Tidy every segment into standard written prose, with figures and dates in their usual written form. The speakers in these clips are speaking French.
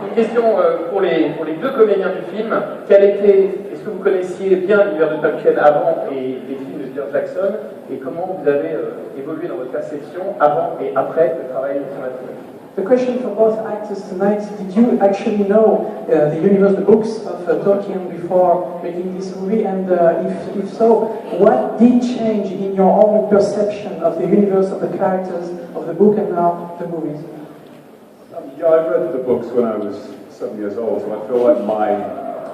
Une question pour les deux comédiens du film. Est-ce que vous connaissiez bien l'univers de Tolkien avant et les films de Peter Jackson, et comment vous avez évolué dans votre perception avant et après le travail sur la trilogie? The question for both actors tonight, did you actually know the universe, the books of Tolkien before making this movie? And if so, what did change in your own perception of the universe, of the characters, of the book and now the movies? Yeah, I read the books when I was 7 years old, so I feel like my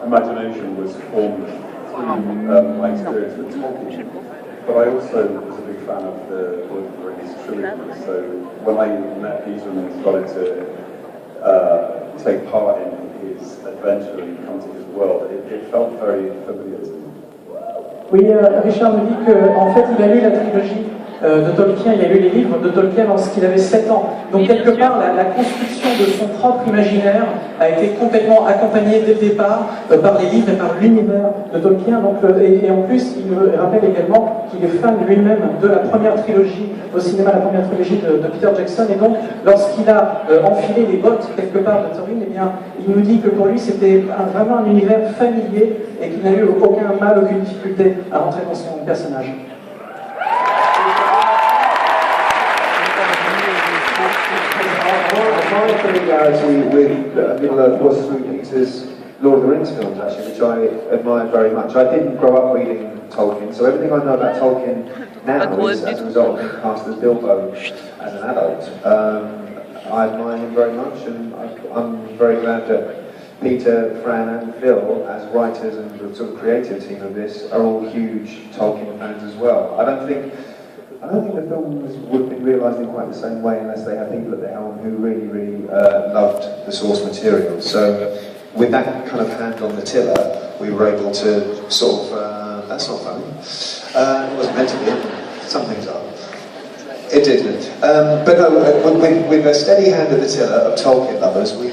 imagination was formed through my experience with Tolkien. But I also was a big fan of the Lord of the Rings trilogy, so when I met Peter and started to take part in his adventure and come to his world, it felt very familiar to me. Oui, Richard me dit qu'en fait il a lu la trilogie de Tolkien, il a lu les livres de Tolkien lorsqu'il avait 7 ans. Donc quelque part, la construction de son propre imaginaire a été complètement accompagnée dès le départ par les livres et par l'univers de Tolkien. Donc, et en plus, il me rappelle également qu'il est fan lui-même de la première trilogie au cinéma, la première trilogie de Peter Jackson. Et donc, lorsqu'il a enfilé les bottes quelque part de Tolkien, eh bien, il nous dit que pour lui, c'était vraiment un univers familier et qu'il n'a eu aucun mal, aucune difficulté à rentrer dans son personnage. My familiarity with Middle-earth was through Peter's Lord of the Rings films, actually, which I admire very much. I didn't grow up reading Tolkien, so everything I know about Tolkien now is as a result of being cast as Bilbo as an adult. I admire him very much, and I'm very glad that Peter, Fran and Phil, as writers and the sort of creative team of this, are all huge Tolkien fans as well. I don't think the films would have been realised in quite the same way unless they had people at the helm who really loved the source material. So with that kind of hand on the tiller, we were able to sort of, that's not funny, it wasn't meant to be, some things are. It didn't. But no, with a steady hand at the tiller of Tolkien lovers, we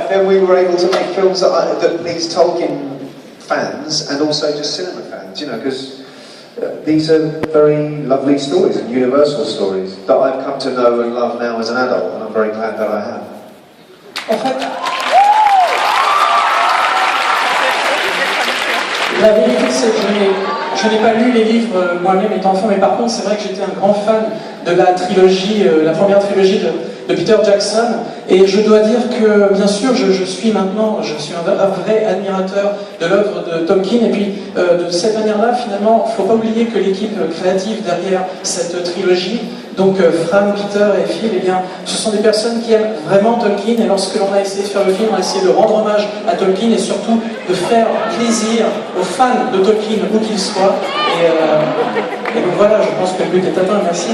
then we were able to make films that please Tolkien fans and also just cinema fans, you know, because these are very lovely stories and universal stories that I've come to know and love now as an adult, and I'm very glad that I have. En fait, la vérité c'est que je n'ai pas lu les livres moi-même étant enfant, mais par contre c'est vrai que j'étais un grand fan de la trilogie, la première trilogie de Peter Jackson, et je dois dire que bien sûr je suis un vrai admirateur de l'œuvre de Tolkien, et puis de cette manière-là finalement il ne faut pas oublier que l'équipe créative derrière cette trilogie, donc Fran, Peter et Phil, eh bien, ce sont des personnes qui aiment vraiment Tolkien, et lorsque l'on a essayé de faire le film, on a essayé de rendre hommage à Tolkien et surtout de faire plaisir aux fans de Tolkien où qu'ils soient, et donc voilà, je pense que le but est atteint, merci.